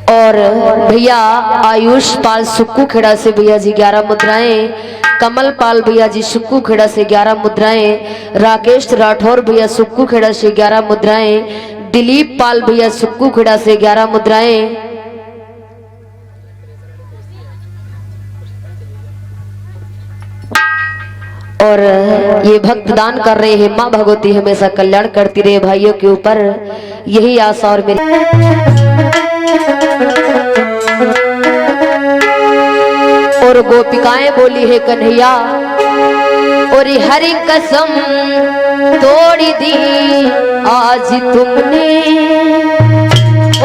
और भैया आयुष पाल सुक्कू खेड़ा से भैया जी 11 मुद्राएं, कमल पाल भैया जी सुक्कू खेड़ा से 11 मुद्राएं, राकेश राठौर भैया सुक्कू खेड़ा से 11 मुद्राएं, दिलीप पाल भैया सुक्कू खेड़ा से 11 मुद्राएं। और ये भक्त दान कर रहे हैं। माँ भगवती हमेशा कल्याण करती रहे भाइयों के ऊपर, यही आशा और मेरी। और गोपिकाएं बोली है कन्हैया, और हरी कसम तोड़ी दी आज तुमने,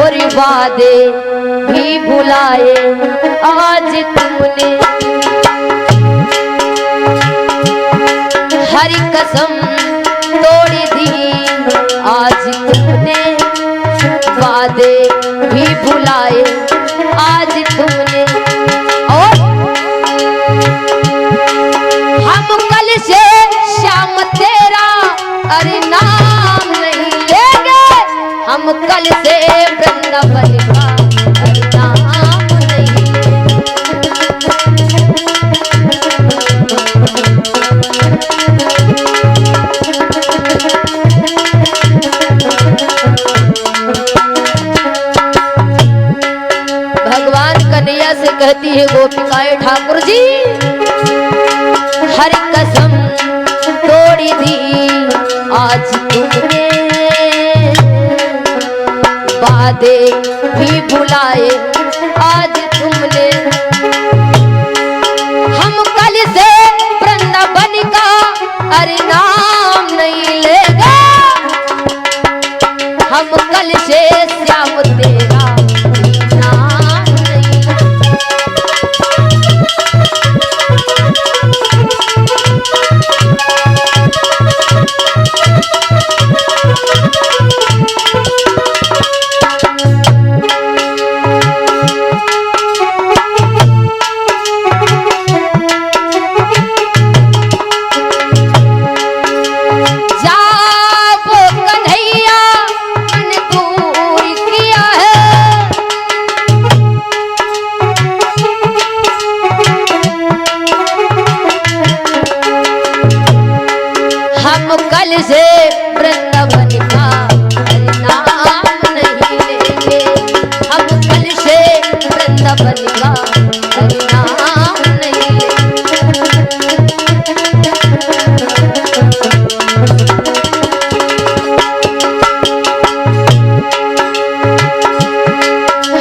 और वादे भी भुलाए आज तुमने। हरी कसम तोड़ी दी आज तुमने, वादे भी भुलाए आज तुमने। और हम कल से शाम तेरा अरे नाम नहीं लेंगे, हम कल से वृंदावन का अरे नाम नहीं से कहती है गोपिकाएं ठाकुर जी, हर कसम तोड़ी दी आज तुमने, वादे भी भुलाए आज तुमने। हम कल से वृंदावन का अरे नाम नहीं लेगा, हम कल से श्याम तेरा से वृंदावन का नाम नहीं लेंगे, हम कल से वृंदावन का नाम नहीं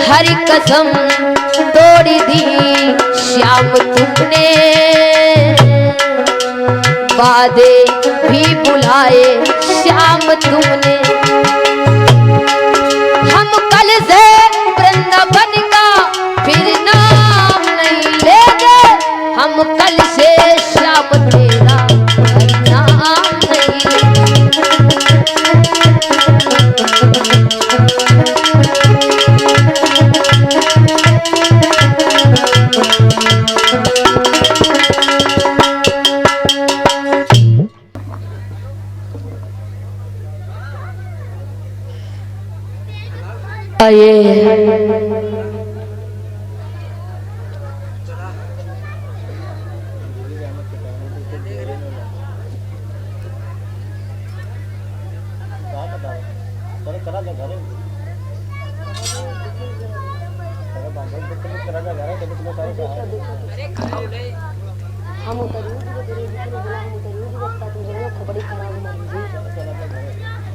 हरी कसम तोड़ी दी श्याम तुमने, वादे भी बुलाए श्याम तुमने। हम कल से वृंदावन का फिर नाम नहीं लेंगे, हम कल से श्याम तेरा नाम नहीं आइए।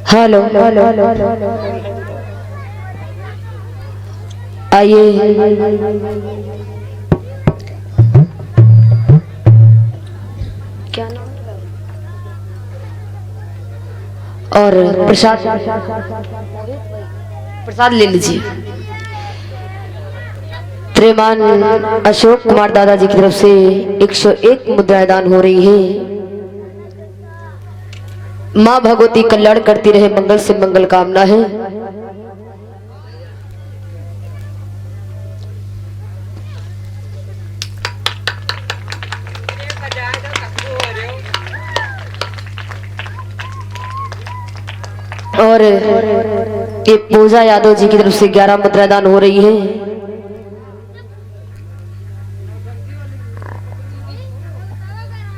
हेलो आइए। क्या नाम और प्रसाद ले लीजिए। श्रीमान अशोक कुमार दादाजी की तरफ से 101 मुद्राएं दान हो रही है। माँ भगवती कल्याण करती रहे, मंगल से मंगल कामना है। और ये पूजा यादव जी की तरफ से 11 मुद्रा दान हो रही है।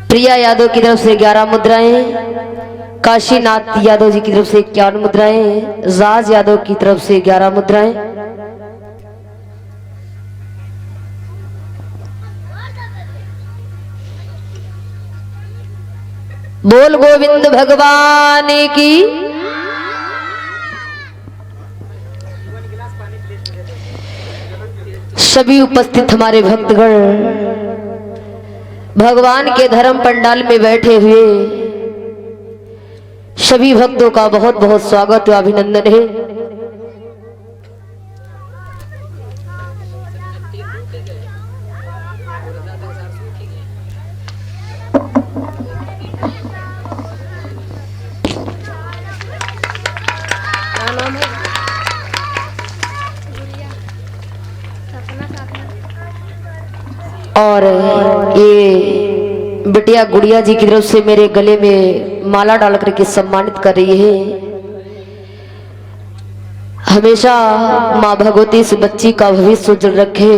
प्रिया यादव की तरफ से 11 मुद्राएं, काशीनाथ यादव जी की तरफ से 51 मुद्राएं, जाज यादव की तरफ से 11 मुद्राएं, बोल गोविंद भगवान की। सभी उपस्थित हमारे भक्तगण भगवान के धर्म पंडाल में बैठे हुए सभी भक्तों का बहुत बहुत स्वागत व अभिनंदन है। और ये बिटिया गुड़िया जी की तरफ से मेरे गले में माला डाल करके सम्मानित कर रही है। हमेशा माँ भगवती इस बच्ची का भविष्य उज्जवल रखे,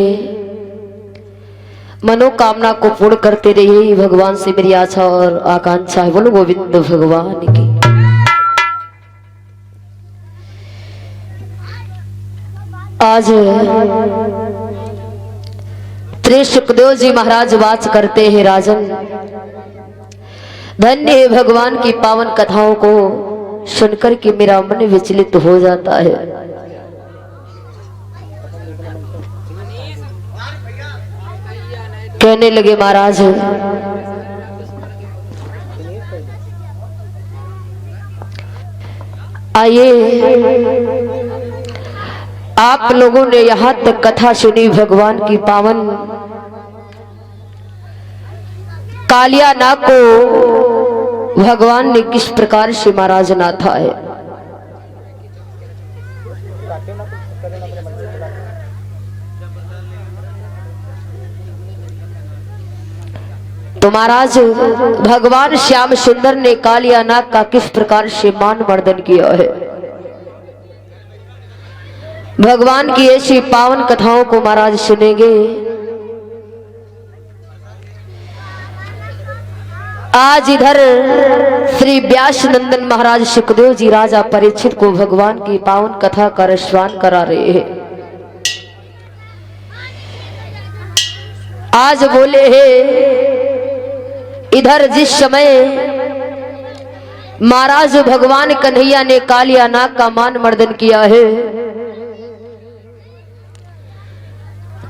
मनोकामना को पूर्ण करते रहिए, भगवान से मेरी आशा और आकांक्षा है। बोलो गोविंद भगवान की। आज श्री सुखदेव जी महाराज वाच करते हैं, राजन धन्य है भगवान की पावन कथाओं को सुनकर के मेरा मन विचलित हो जाता है। कहने लगे महाराज, आइए आप लोगों ने यहां तक कथा सुनी भगवान की पावन। कालिया नाग को भगवान ने किस प्रकार से महाराज नाथा है। तो महाराज भगवान श्याम सुंदर ने कालिया नाग का किस प्रकार से मान मर्दन किया है। भगवान की ऐसी पावन कथाओं को महाराज सुनेंगे। आज इधर श्री व्यास नंदन महाराज सुखदेव जी राजा परीक्षित को भगवान की पावन कथा का रसपान करा रहे हैं। आज बोले हैं इधर जिस समय महाराज भगवान कन्हैया ने कालिया नाग का मान मर्दन किया है,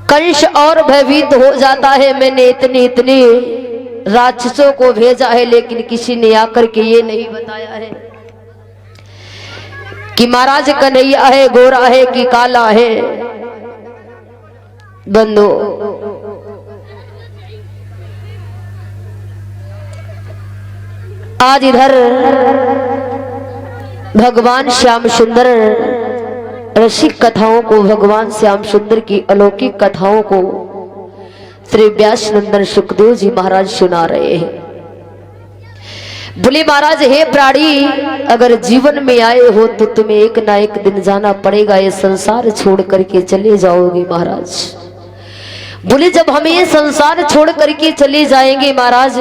कंस और भयभीत हो जाता है। मैंने इतने राक्षसों को भेजा है, लेकिन किसी ने आकर के ये नहीं बताया है कि महाराज कन्हैया है गोरा है कि काला है। बंधु आज इधर भगवान श्याम सुंदर रसिक कथाओं को, भगवान श्याम सुंदर की अलौकिक कथाओं को श्री व्यास नंदन सुखदेव जी महाराज सुना रहे हैं। बोले महाराज हे प्राणी, अगर जीवन में आए हो तो तुम्हें एक ना एक दिन जाना पड़ेगा, ये संसार छोड़ करके चले जाओगे महाराज। बोले जब हम ये संसार छोड़ करके चले जाएंगे महाराज,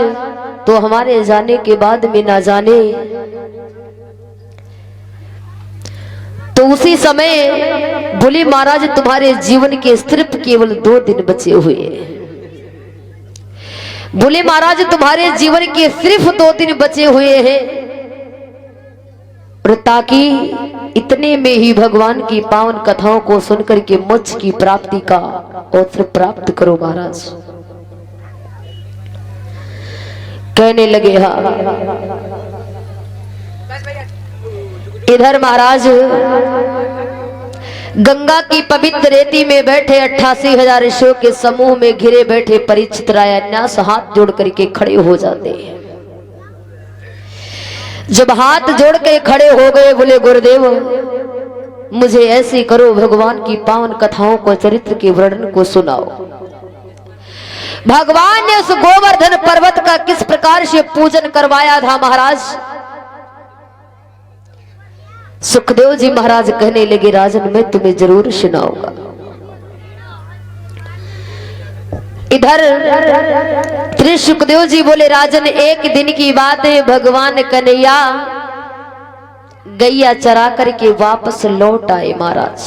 तो हमारे जाने के बाद में ना जाने तो उसी समय बोले महाराज तुम्हारे जीवन के सिर्फ केवल 2 दिन बचे हुए हैं। बोले महाराज तुम्हारे जीवन के सिर्फ 2 दिन बचे हुए हैं, और ताकि इतने में ही भगवान की पावन कथाओं को सुनकर के मोक्ष की प्राप्ति का अवसर प्राप्त करो महाराज। कहने लगे हाँ। इधर महाराज गंगा की पवित्र रेती में बैठे 88,000 ऋषियों के समूह में घिरे बैठे परीक्षित राय न्यास हाथ जोड़ करके खड़े हो जाते हैं। जब हाथ जोड़ के खड़े हो गए, बोले गुरुदेव मुझे ऐसे करो, भगवान की पावन कथाओं को, चरित्र के वर्णन को सुनाओ। भगवान ने उस गोवर्धन पर्वत का किस प्रकार से पूजन करवाया था महाराज, सुखदेव जी महाराज कहने लगे, राजन मैं तुम्हें जरूर सुनाऊंगा। इधर श्री सुखदेव जी बोले, राजन एक दिन की बात है, भगवान कन्हैया गैया चरा करके वापस लौट आए महाराज।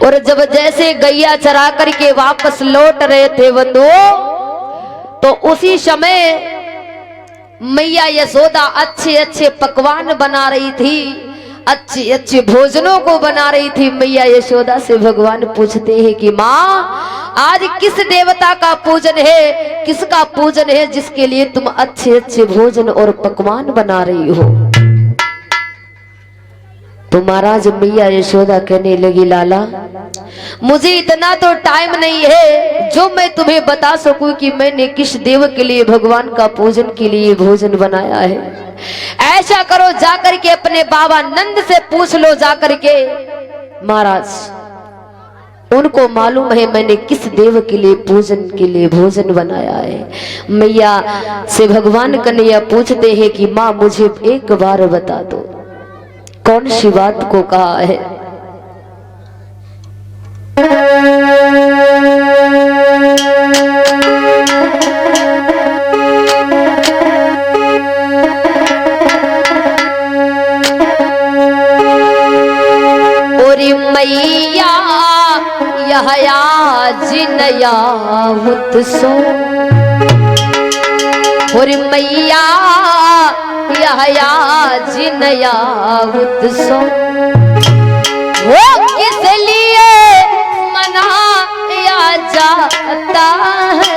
और जब जैसे गैया चरा करके वापस लौट रहे थे बंधुओं, तो उसी समय मैया यशोदा अच्छे अच्छे पकवान बना रही थी, अच्छे अच्छे भोजनों को बना रही थी। मैया यशोदा से भगवान पूछते हैं कि माँ आज किस देवता का पूजन है, किसका पूजन है जिसके लिए तुम अच्छे अच्छे भोजन और पकवान बना रही हो। तो महाराज मैया यशोदा कहने लगी, लाला मुझे इतना तो टाइम नहीं है जो मैं तुम्हें बता सकूं कि मैंने किस देव के लिए भगवान का पूजन के लिए भोजन बनाया है। ऐसा करो जाकर के अपने बाबा नंद से पूछ लो जाकर के, महाराज उनको मालूम है मैंने किस देव के लिए पूजन के लिए भोजन बनाया है। मैया से भगवान कन्हैया पूछते हैं कि माँ मुझे एक बार बता दो कौन सी बात को कहा है। ओरी मैया यह आज नया उत्सव, ओरी मैया यह आज नया उत्सव, वो किस लिए मनाया जाता है।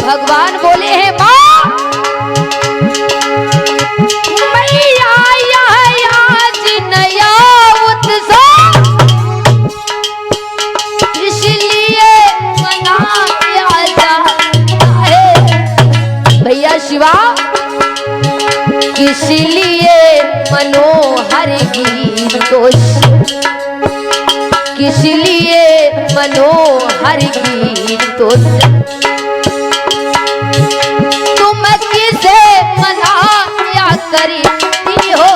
भगवान बोले हैं माँ मैया यह आज नया उत्सव इसलिए मनाया जाता है। भैया शिवा किसलिए मनोहर गीतों, किसलिए मनोहर गीतों तुम किसे मनाया करती हो।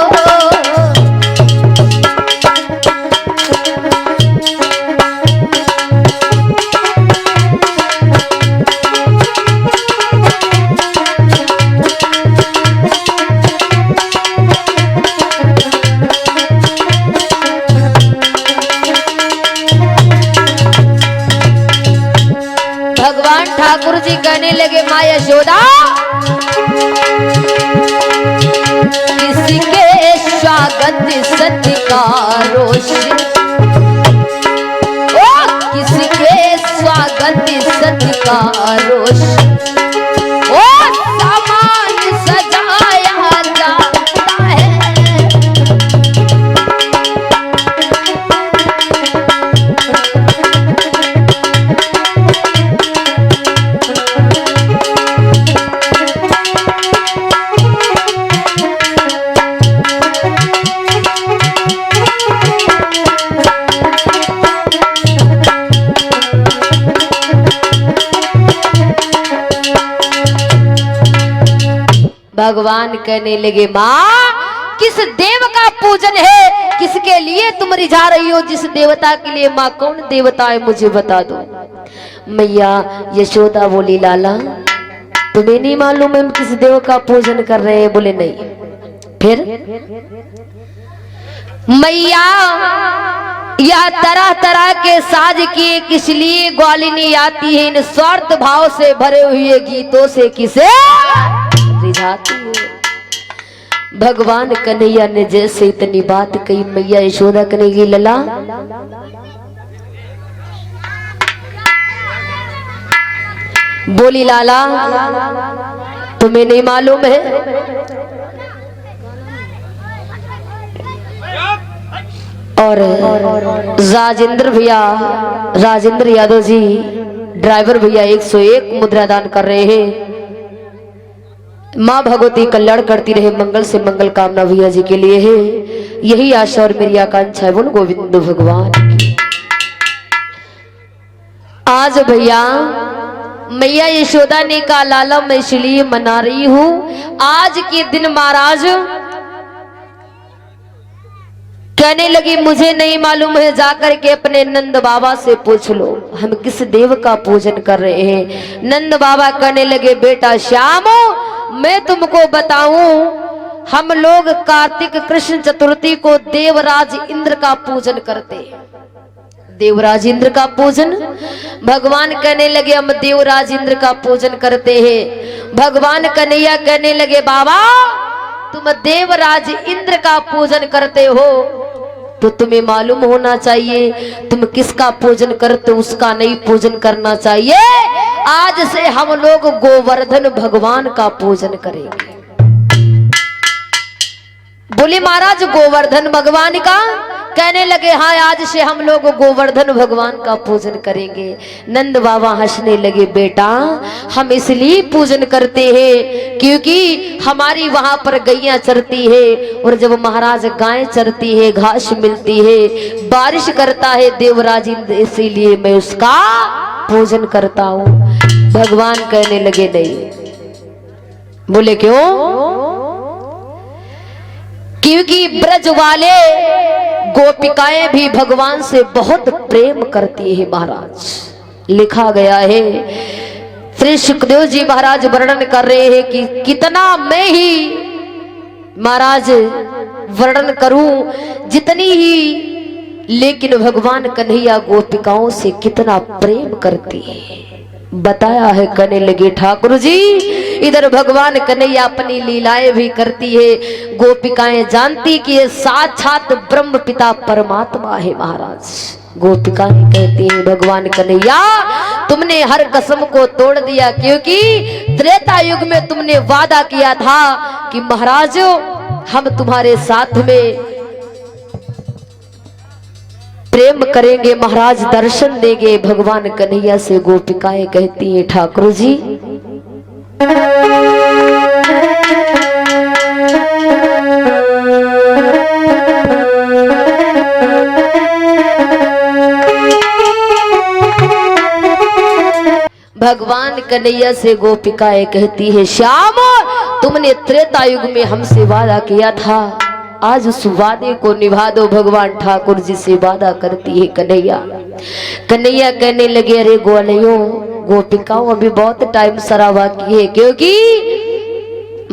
भगवान ठाकुर जी कहने लगे, माँ यशोदा किसके स्वागत सत्कारों से, ओ किसके स्वागत सत्कारों से ओ सामान सजाया जाता है। भगवान कहने लगे, माँ किस देव का पूजन है, किसके लिए तुम रिझा रही हो, जिस देवता के लिए। माँ कौन देवता है मुझे बता दो। मैया यशोदा बोली, लाला तुम्हें नहीं मालूम हम किस देव का पूजन कर रहे हैं। बोले नहीं। फिर मैया या तरह तरह के साज किए किस लिए ग्वालिनी आती है, इन स्वार्थ भाव से भरे हुए गीतों से किसे रिझाती है। भगवान कन्हैया ने जैसे इतनी बात कही, मैया यशोदा कहेगी लला बोली लाला तुम्हें नहीं मालूम है और राजेंद्र भैया, राजेंद्र यादव जी ड्राइवर भैया 101 मुद्रा दान कर रहे हैं। माँ भगवती कल्याण करती रहे, मंगल से मंगल कामना भैया जी के लिए है, यही आशा और मेरी आकांक्षा है। बोल गोविंद भगवान की। आज भैया मैया यशोदा ने कहा लाला मैं इसलिए मना रही हूं, आज के दिन महाराज कहने लगी मुझे नहीं मालूम है, जाकर के अपने नंद बाबा से पूछ लो हम किस देव का पूजन कर रहे हैं। नंद बाबा कहने लगे बेटा श्याम मैं तुमको बताऊं, हम लोग कार्तिक कृष्ण चतुर्थी को देवराज इंद्र का पूजन करते हैं। देवराज इंद्र का पूजन, भगवान कहने लगे हम देवराज इंद्र का पूजन करते हैं। भगवान कन्हैया कहने लगे बाबा तुम देवराज इंद्र का पूजन करते हो तो तुम्हें मालूम होना चाहिए तुम किसका पूजन करते हो, उसका नहीं पूजन करना चाहिए। आज से हम लोग गोवर्धन भगवान का पूजन करेंगे। बोले महाराज गोवर्धन भगवान का? कहने लगे हाँ आज से हम लोग गोवर्धन भगवान का पूजन करेंगे। नंद बाबा हंसने लगे बेटा हम इसलिए पूजन करते हैं क्योंकि हमारी वहां पर गैया चरती है और जब महाराज गाय चरती है घास मिलती है, बारिश करता है देवराज इंद्र, इसीलिए मैं उसका पूजन करता हूँ। भगवान कहने लगे नहीं। बोले क्यों? क्योंकि ब्रज वाले गोपिकाएं भी भगवान से बहुत प्रेम करती है महाराज। लिखा गया है, श्री सुखदेव जी महाराज वर्णन कर रहे हैं कि कितना मैं ही महाराज वर्णन करूं जितनी ही, लेकिन भगवान कन्हैया गोपिकाओं से कितना प्रेम करती है बताया है। कहने लगे ठाकुर जी इधर भगवान कन्हैया अपनी लीलाएं भी करती है, गोपिकाएं जानती कि ये साक्षात ब्रह्म पिता परमात्मा है महाराज। गोपिकाएं कहती है भगवान कन्हैया तुमने हर कसम को तोड़ दिया, क्योंकि त्रेता युग में तुमने वादा किया था कि महाराज हम तुम्हारे साथ में प्रेम करेंगे, महाराज दर्शन देंगे। भगवान कन्हैया से गोपिकाएं कहती हैं ठाकुर जी भगवान कन्हैया से गोपिकाएं कहती है श्याम तुमने त्रेता युग में हमसे वादा किया था, आज उस वादे को निभा दो। भगवान ठाकुर जी से वादा करती है कन्हैया। कन्हैया कहने लगे अरे ग्वालियों गोपिकाओं अभी बहुत टाइम सरावा की है, क्योंकि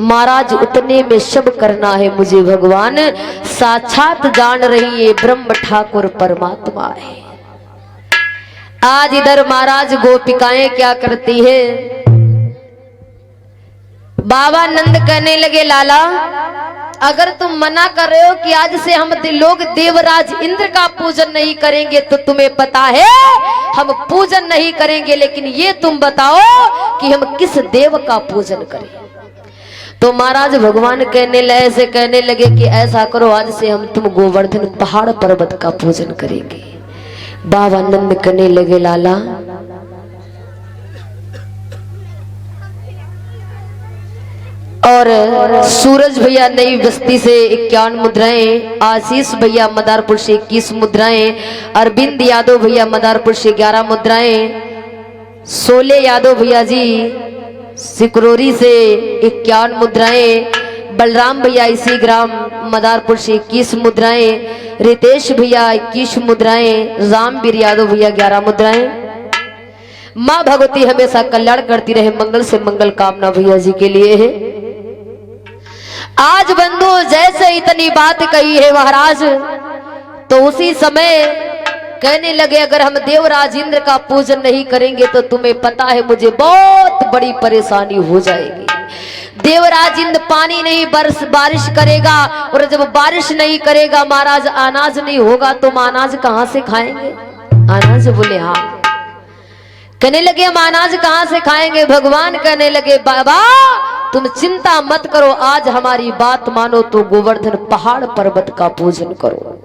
महाराज उतने में सब करना है मुझे। भगवान साक्षात जान रही है ब्रह्म ठाकुर परमात्मा है। आज इधर महाराज गोपिकाएं क्या करती है, बाबा नंद कहने लगे लाला अगर तुम मना कर रहे हो कि आज से हम लोग देवराज इंद्र का पूजन नहीं करेंगे तो तुम्हें पता है हम पूजन नहीं करेंगे, लेकिन ये तुम बताओ कि हम किस देव का पूजन करें। तो महाराज भगवान कहने लगे कि ऐसा करो आज से हम तुम गोवर्धन पहाड़ पर्वत का पूजन करेंगे। बाबा नंद कहने लगे लाला और सूरज भैया नई बस्ती से 51 मुद्राएं, आशीष भैया मदारपुर से 21 मुद्राएं, अरविंद यादव भैया मदारपुर से 11 मुद्राएं, सोले यादव भैया जी सिकरोरी से 51 मुद्राएं, बलराम भैया इसी ग्राम मदारपुर से 21 मुद्राएं, रितेश भैया 21 मुद्राएं, रामवीर यादव भैया 11 मुद्राएं। माँ भगवती हमेशा कल्याण करती रहे, मंगल से मंगल कामना भैया जी के लिए है। आज बंधु जैसे इतनी बात कही है महाराज, तो उसी समय कहने लगे अगर हम देवराज इंद्र का पूजन नहीं करेंगे तो तुम्हें पता है मुझे बहुत बड़ी परेशानी हो जाएगी। देवराज इंद्र पानी नहीं बारिश करेगा, और जब बारिश नहीं करेगा महाराज अनाज नहीं होगा, तुम अनाज कहां से खाएंगे? अनाज बोले हाँ। कहने लगे हम अनाज कहां से खाएंगे? भगवान कहने लगे बाबा तुम चिंता मत करो, आज हमारी बात मानो तो गोवर्धन पहाड़ पर्वत का पूजन करो।